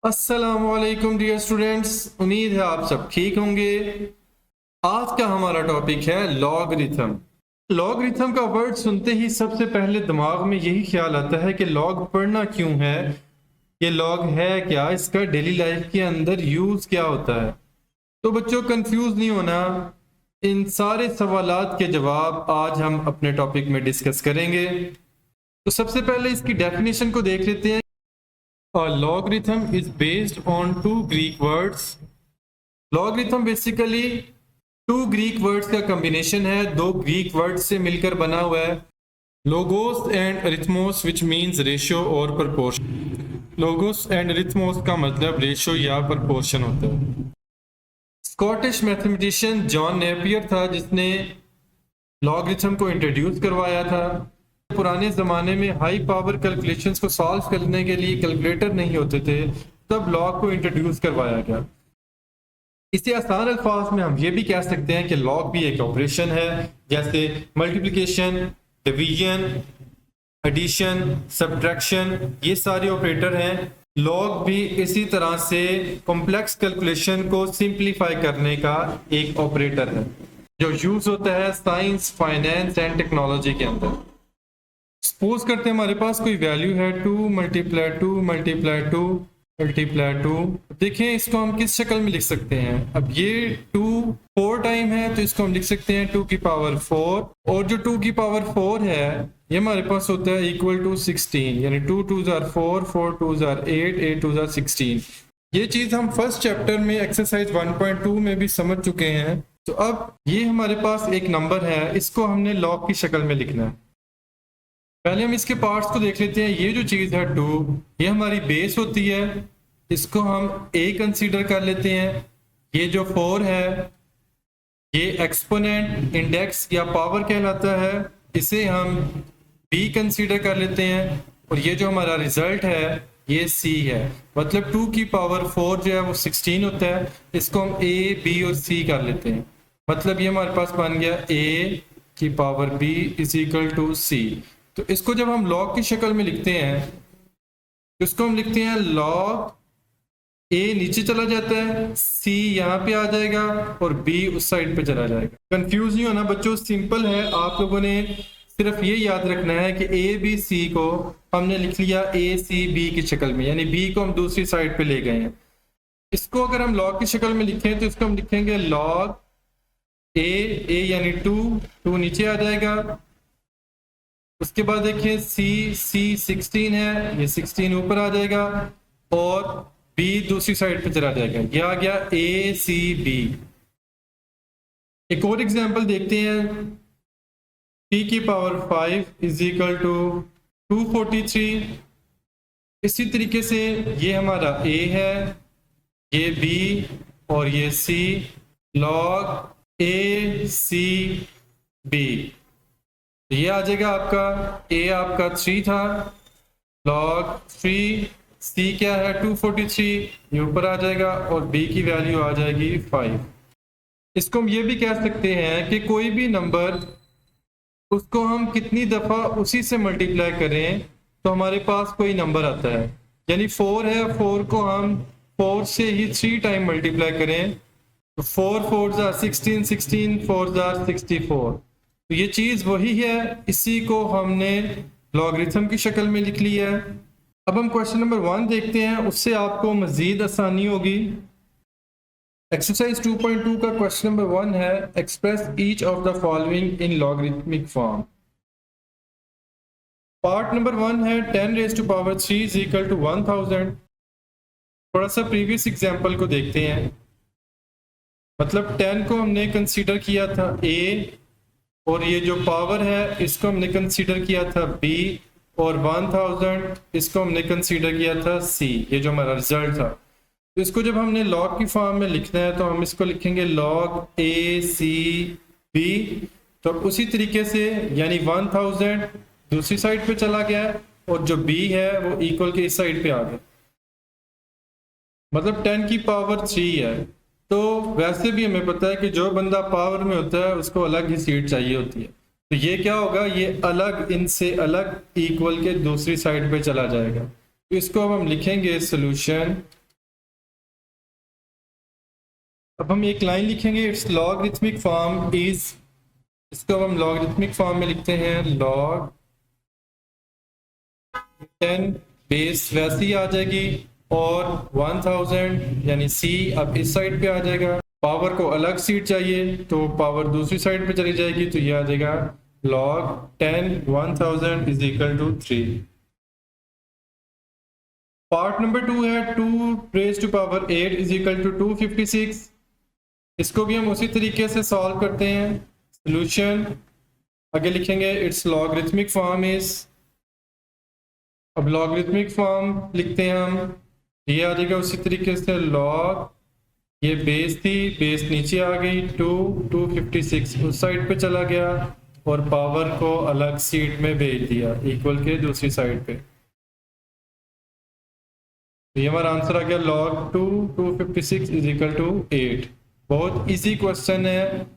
अस्सलामुअलैकुम dear students, उम्मीद है आप सब ठीक होंगे। आज का हमारा टॉपिक है लॉगरिथम। लॉगरिथम का वर्ड सुनते ही सबसे पहले दिमाग में यही ख्याल आता है कि लॉग पढ़ना क्यों है, ये लॉग है क्या, इसका डेली लाइफ के अंदर यूज क्या होता है। तो बच्चों कंफ्यूज नहीं होना, इन सारे सवालात के जवाब आज हम अपने टॉपिक में डिस्कस करेंगे। तो सबसे पहले इसकी डेफिनेशन को देख लेते हैं। A logarithm is based on two Greek words. Logarithm basically two Greek words का कॉम्बिनेशन है, दो ग्रीक वर्ड्स से मिलकर बना हुआ है। Logos and arithmos which means ratio और प्रपोर्शन। लोगोस एंड अरिथमोस का मतलब रेशियो या प्रपोर्शन होता है। स्कॉटिश मैथमेटिशियन जॉन नेपियर था जिसने लॉगरिथम को इंट्रोड्यूस करवाया था। पुराने ज़माने में हाई पावर कैलकुलेशंस को सॉल्व करने के लिए कैलकुलेटर नहीं होते थे, तब लॉग को इंट्रोड्यूस करवाया गया। इसे आसान अल्फाज में हम ये भी कह सकते हैं कि लॉग भी एक ऑपरेशन है, जैसे मल्टीप्लिकेशन, डिवीजन, एडिशन, सब्ट्रैक्शन, ये सारे ऑपरेटर हैं। लॉग भी इसी तरह से कॉम्प्लेक्स कैलकुलेशन को सिंप्लीफाई करने का एक ऑपरेटर है जो यूज होता है साइंस, फाइनेंस एंड टेक्नोलॉजी के अंदर। सपोज करते हैं हमारे पास कोई वैल्यू है 2 मल्टीप्लाई 2 मल्टीप्लाई 2 मल्टीप्लाई 2। देखें इसको हम किस शक्ल में लिख सकते हैं। अब ये 2 4 टाइम है तो इसको हम लिख सकते हैं 2 की पावर 4, और जो 2 की पावर 4 है ये हमारे पास होता है इक्वल टू 16, यानी 2 2s are 4, 4 2s are 8, 8 2s are 16। ये चीज हम फर्स्ट चैप्टर में एक्सरसाइज 1.2 में भी समझ चुके हैं। तो अब ये हमारे पास एक नंबर है, इसको हमने लॉग की शक्ल में लिखना है। पहले हम इसके पार्ट्स को देख लेते हैं। ये जो चीज है 2, ये हमारी बेस होती है, इसको हम a कंसीडर कर लेते हैं। ये जो 4 है ये एक्सपोनेंट, इंडेक्स या पावर कहलाता है, इसे हम b कंसीडर कर लेते हैं। और ये जो हमारा रिजल्ट है ये c है, मतलब 2 की पावर 4 जो है वो 16 होता है। इसको हम a, b और c कर लेते हैं, मतलब ये हमारे पास बन गया a की power b is equal to c। तो इसको जब हम लॉग की शक्ल में लिखते हैं तो इसको हम लिखते हैं लॉग a नीचे चला जाता है, c यहाँ पे आ जाएगा और b उस साइड पे चला जाएगा। कंफ्यूज नहीं होना बच्चों, सिंपल है। आप लोगों ने सिर्फ ये याद रखना है कि a b c को हमने लिख लिया a c b की शक्ल में, यानी b को हम दूसरी साइड पे ले गए हैं। इसको अगर हम लॉग की शक्ल में लिखें तो इसको हम लिखेंगे लॉग a यानी 2 नीचे आ जाएगा। उसके बाद देखिए c 16 है, ये 16 ऊपर आ जाएगा और b दूसरी साइड पे चला जाएगा। ये आ गया a c b। एक और एग्जांपल देखते हैं। p की पावर 5 इज इक्वल टू 243। इसी तरीके से ये हमारा a है, ये b और ये c। Log a c b, ये आ जाएगा आपका a आपका 3 था, log 3, c क्या है 243, ये ऊपर आ जाएगा और b की वैल्यू आ जाएगी 5। इसको हम ये भी कह सकते हैं कि कोई भी नंबर उसको हम कितनी दफ़ा उसी से मल्टीप्लाई करें तो हमारे पास कोई नंबर आता है। यानी 4 है, 4 को हम 4 से ही 3 टाइम मल्टीप्लाई करें तो 4 4s are 16, 16 4s are 64। तो ये चीज वही है, इसी को हमने लॉगरिथम की शक्ल में लिख लिया है। अब हम क्वेश्चन नंबर 1 देखते हैं, उससे आपको मजीद आसानी होगी। एक्सरसाइज 2.2 का क्वेश्चन नंबर 1 है, express each of the following in logarithmic form. Part number 1 है 10 raise to power 3 is equal to 1000। थोड़ा सा प्रीवियस एग्जांपल को देखते हैं। मतलब 10 को हमने कंसीडर किया था a, और ये जो पावर है इसको हमने कंसीडर किया था b, और 1000 इसको हमने कंसीडर किया था c, ये जो हमारा रिजल्ट था। तो इसको जब हमने लॉग की फॉर्म में लिखना है तो हम इसको लिखेंगे लॉग a c b। तो उसी तरीके से यानी 1000 दूसरी साइड पे चला गया और जो b है वो इक्वल के इस साइड पे आ गया, मतलब 10 की पावर 3 है। तो वैसे भी हमें पता है कि जो बंदा पावर में होता है उसको अलग ही सीट चाहिए होती है। तो ये क्या होगा, ये अलग इनसे अलग इक्वल के दूसरी साइड पे चला जाएगा। तो इसको अब हम लिखेंगे सोल्यूशन अब हम एक लाइन लिखेंगे, इट्स लॉगरिथमिक फॉर्म इज, इसको अब हम लॉगरिथमिक फॉर्म में लिखते हैं लॉग 10 बेस वैसे ही आ जाएगी और 1000 यानी सी अब इस साइड पे आ जाएगा। पावर को अलग सीट चाहिए तो पावर दूसरी साइड पे चली जाएगी, तो ये आ जाएगा log 10 1000 is equal to 3। Part number 2 है 2 raise to power 8 is equal to 256। इसको भी हम उसी तरीके से सॉल्व करते हैं। सोल्यूशन आगे लिखेंगे, इट्स लॉगरिथमिक फॉर्म इज, अब लॉगरिथमिक फॉर्म लिखते हैं हम, ये आ जाएगा उसी तरीके से log, ये बेस थी, बेस नीचे आ गई 256 उस साइड पे चला गया और पावर को अलग सीट में भेज दिया इक्वल के दूसरी साइड पे। तो ये हमारा आंसर आ गया log 256 इज इक्वल टू 8। बहुत इजी क्वेश्चन है,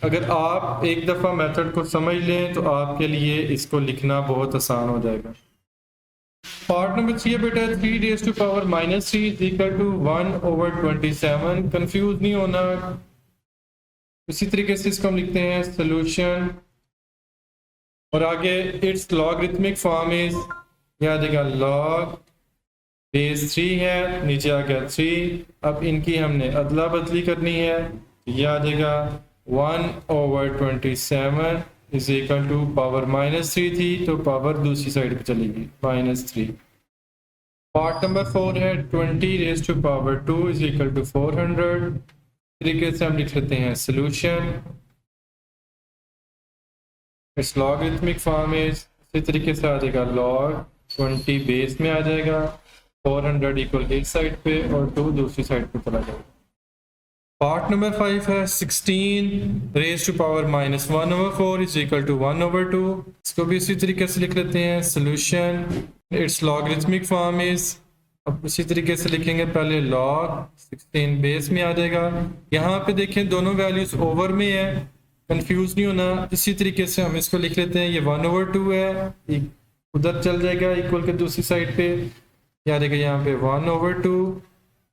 अगर आप एक दफ़ा मेथड को समझ लें तो आपके लिए इसको लिखना बहुत आसान हो जाएगा। पार्ट नंबर 3 है बेटा 3 raise to power minus 3 is equal to 1/27। Confuse नहीं होना, उसी तरीके से इसको हम लिखते हैं सोल्यूशन और आगे इट्स लॉगरिथमिक फॉर्म इज, यहाँ देगा log बेस 3 है, नीचे आ गया 3, अब इनकी हमने अदला बदली करनी है, यह आ जाएगा 1/27 इज इक्वल टू पावर -3 थी तो पावर दूसरी साइड पे चलेगी -3। पार्ट नंबर 4 है 20 raise to power 2 is equal to 400। तरीके से हम लिख लेते हैं सोल्यूशन, इस लॉगरिथमिक फॉर्म इज, इसी तरीके से आ जाएगा log 20 बेस में आ जाएगा, 400 इक्वल एक साइड पे और 2 दूसरी साइड पे चला जाएगा। पार्ट नंबर 5 है 16 raise to power -1/4 is equal to 1/2। इसको भी इसी तरीके से लिख लेते हैं solution, its logarithmic form is, अब इसी तरीके से लिखेंगे, पहले log 16 बेस में आ जाएगा, यहाँ पे देखें दोनों वैल्यूज ओवर में है, कंफ्यूज नहीं होना। इसी तरीके से हम इसको लिख लेते हैं, ये 1/2 है, उधर चल जाएगा इक्वल के दूसरी साइड पे, याद रहेगा यहाँ पे 1/2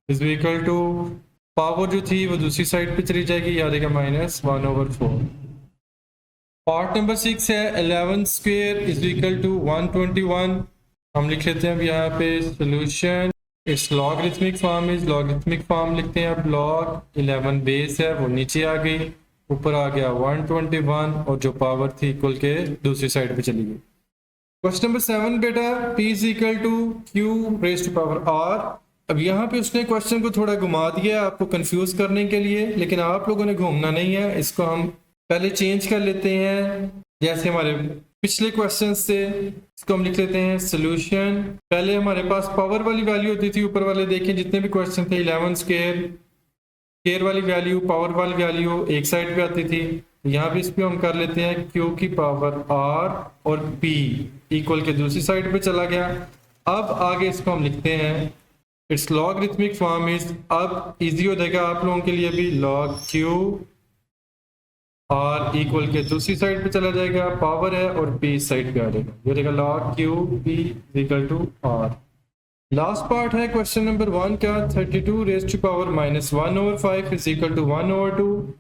इज इक्वल टू पावर जो थी वो दूसरी साइड पे चली जाएगी, याद रहेगा -1/4। पार्ट नंबर 6 है 11 स्क्वायर इज इक्वल टू 121। हम लिख लेते हैं अब यहाँ पे सोल्यूशन, इस logarithmic form is, logarithmic form लिखते हैं अब log 11 बेस है वो नीचे आ गई, ऊपर आ गया 121 और जो पावर थी इक्वल के दूसरी साइड पे चली गई। क्वेश्चन नंबर 7 बेटा P is equal to Q raise to power R। अब यहाँ पे उसने क्वेश्चन को थोड़ा घुमा दिया आपको कंफ्यूज करने के लिए, लेकिन आप लोगों ने घूमना नहीं है, इसको हम पहले चेंज कर लेते हैं जैसे हमारे पिछले क्वेश्चन से। इसको हम लिख लेते हैं सोल्यूशन, पहले हमारे पास पावर वाली वैल्यू होती थी, ऊपर वाले देखें जितने भी क्वेश्चन थे 11 स्क्वायर वाली वैल्यू, पावर वाली वैल्यू एक साइड पे आती थी, यहाँ पे इस पे हम कर लेते हैं Q की पावर R और P इक्वल के दूसरी साइड पे चला गया। अब आगे इसको हम लिखते हैं इट्स लॉगरिथमिक फॉर्म इज, अब इजी हो जाएगा आप लोगों के लिए भी, log Q R इक्वल के दूसरी साइड पे चला जाएगा, पावर है और P इस साइड पे आ जाएगा, ये रहेगा log Q P equal to R। Last part है क्वेश्चन नंबर 1 का 32 raise to power -1/5 is equal to 1/2।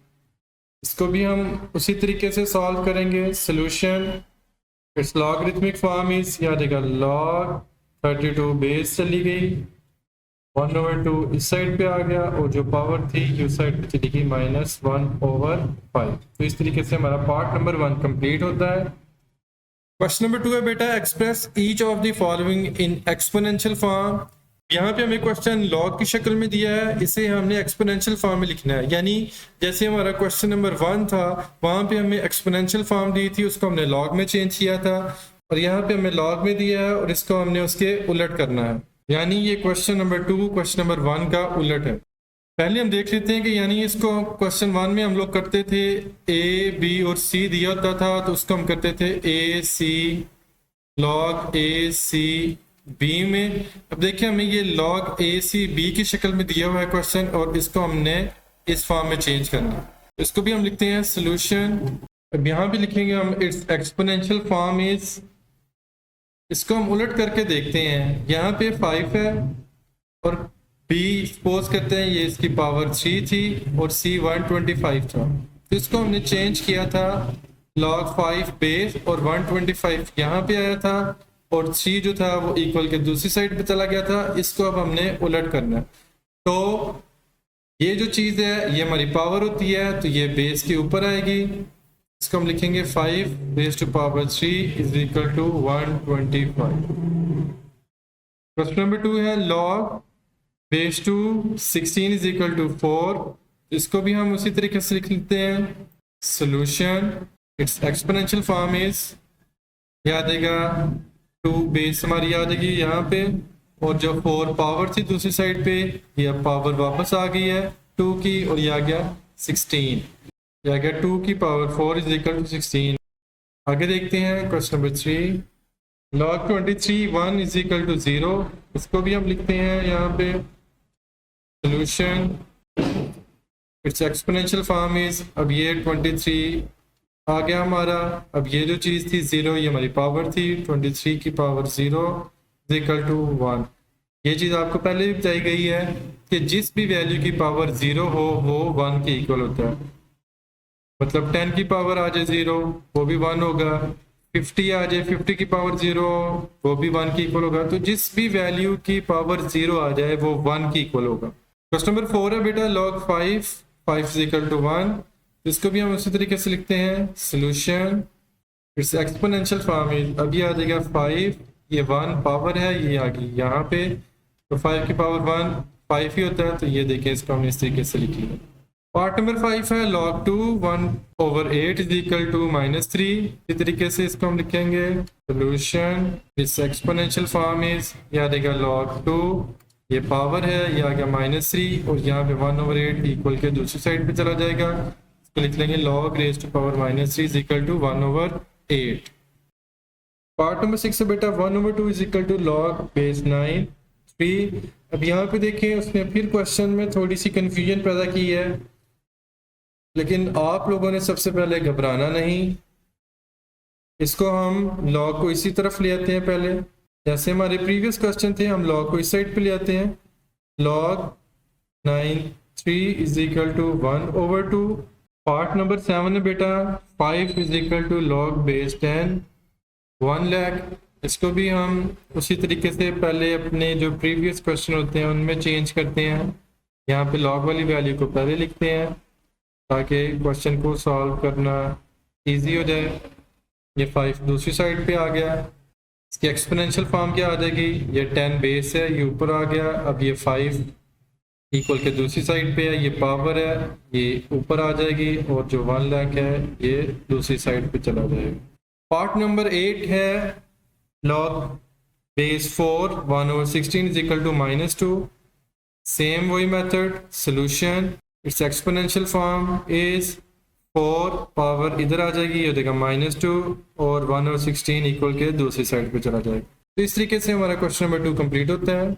इसको भी हम उसी तरीके से सॉल्व करेंगे। Solution, its logarithmic form is, याद रहेगा log 32 बेस चली गई, 1/2 इस साइड पे आ गया और जो पावर थी उस साइड पे चली गई -1/5। तो इस तरीके से हमारा पार्ट नंबर 1 कंप्लीट होता है। क्वेश्चन नंबर 2 है बेटा express each of the following in exponential form. यहाँ पे हमें क्वेश्चन लॉग की शक्ल में दिया है, इसे हमने एक्सपोनेंशियल फॉर्म में लिखना है, यानी जैसे हमारा क्वेश्चन नंबर 1 था वहां पे हमें एक्सपोनेंशियल फॉर्म दी थी, उसको हमने लॉग में चेंज किया था, और यहाँ पे हमें लॉग में दिया है और इसको हमने उसके उलट करना है, यानी ये क्वेश्चन नंबर 2 क्वेश्चन नंबर 1 का उलट है। पहले हम देख लेते हैं कि यानी इसको क्वेश्चन 1 में हम लोग करते थे A, B और C दिया होता था तो उसको हम करते थे A C log A C B में। अब देखिए हमें ये log A C B की शक्ल में दिया हुआ है क्वेश्चन और इसको हमने इस फॉर्म में चेंज करना है, इसको भी हम लिखते हैं सोल्यूशन। अब यहाँ भी लिखेंगे हम इट्स एक्सपोनेंशियल फॉर्म इज, इसको हम उलट करके देखते हैं, यहाँ पे 5 है और बी सपोज करते हैं ये इसकी पावर 3 थी और सी 125 था, तो इसको हमने चेंज किया था log 5 बेस और 125 यहाँ पे आया था और 3 जो था वो इक्वल के दूसरी साइड पे चला गया था। इसको अब हमने उलट करना है, तो ये जो चीज़ है ये हमारी पावर होती है, तो ये बेस के ऊपर आएगी। इसको हम लिखेंगे 5 base to power 3 is equal to 125। Question number 2 है log base to 16 is equal to 4। इसको भी हम उसी तरीके से लिख लेते हैं। Solution it's exponential form is, याद आएगा 2 बेस हमारी आ जाएगी यहाँ पे, और जो 4 पावर थी दूसरी साइड पे ये अब पावर वापस आ गई है 2 की, और ये आ गया 16, ये आ गया 2 की पावर 4 इज इक्वल टू 16। आगे देखते हैं question number 3, log 23 1 is equal to 0। इसको भी हम लिखते हैं यहाँ पे। Solution it's exponential form is, अब ये 23 आ गया हमारा, अब ये जो चीज़ थी 0 ये हमारी पावर थी, 23 की पावर 0 इज इक्वल टू 1। ये चीज़ आपको पहले भी बताई गई है कि जिस भी वैल्यू की पावर 0 हो वो 1 के इक्वल होता है। मतलब 10 की पावर आ जाए 0 वो भी 1 होगा, 50 आ जाए 50 की पावर 0 वो भी 1 की इक्वल होगा। तो जिस भी वैल्यू की पावर 0 आ जाए वो 1 की इक्वल होगा। क्वेश्चन नंबर 4 है बेटा log 5 इज इक्वल टू 1। इसको भी हम उसी तरीके से लिखते हैं। Solution it's exponential form is, अब ये आ जाएगा 5, ये 1 पावर है ये आ गई यहाँ पे, तो 5 की पावर 1 5 ही होता है, तो ये देखें इसको हमने इस तरीके से लिखी है। पार्ट नंबर 5 है log 2 1/8 इज इक्वल टू -3। इस तरीके से इसको हम लिखेंगे। Solution it's exponential form is, याद आएगा log 2 ये पावर है ये आ गया -3 और यहाँ पे 1/8 इक्वल के दूसरी साइड पे चला जाएगा, इसको लिख लेंगे log raise to power -3 is equal to 1/8। Part number 6 है बेटा 1/2 is equal to log base 9 3। अब यहाँ पे देखें उसने फिर क्वेश्चन में थोड़ी सी कंफ्यूजन पैदा की है, लेकिन आप लोगों ने सबसे पहले घबराना नहीं। इसको हम log को इसी तरफ ले आते हैं पहले, जैसे हमारे प्रीवियस क्वेश्चन थे हम log को इस साइड पे ले आते हैं। log 9 3 is equal to 1/2। Part number 7 है बेटा 5 is equal to log base 10 1 lakh. इसको भी हम उसी तरीके से पहले अपने जो प्रीवियस क्वेश्चन होते हैं उनमें चेंज करते हैं। यहाँ पे log वाली वैल्यू को पहले लिखते हैं ताकि क्वेश्चन को सॉल्व करना इजी हो जाए। ये 5 दूसरी साइड पे आ गया, इसकी एक्सपोनेंशियल फॉर्म क्या आ जाएगी, ये 10 बेस है ये ऊपर आ गया, अब ये 5 इक्वल के दूसरी साइड पे है, ये पावर है ये ऊपर आ जाएगी, और जो 1 लाख है ये दूसरी साइड पे चला जाएगा। पार्ट नंबर 8 है log base 4 1/16 is equal to -2। Same वही method. Solution it's exponential form is 4 power इधर आ जाएगी ये हो जाएगा -2 और 1/16 इक्वल के दूसरी साइड पे चला जाएगा। तो इस तरीके से हमारा क्वेश्चन नंबर 2 कंप्लीट होता है।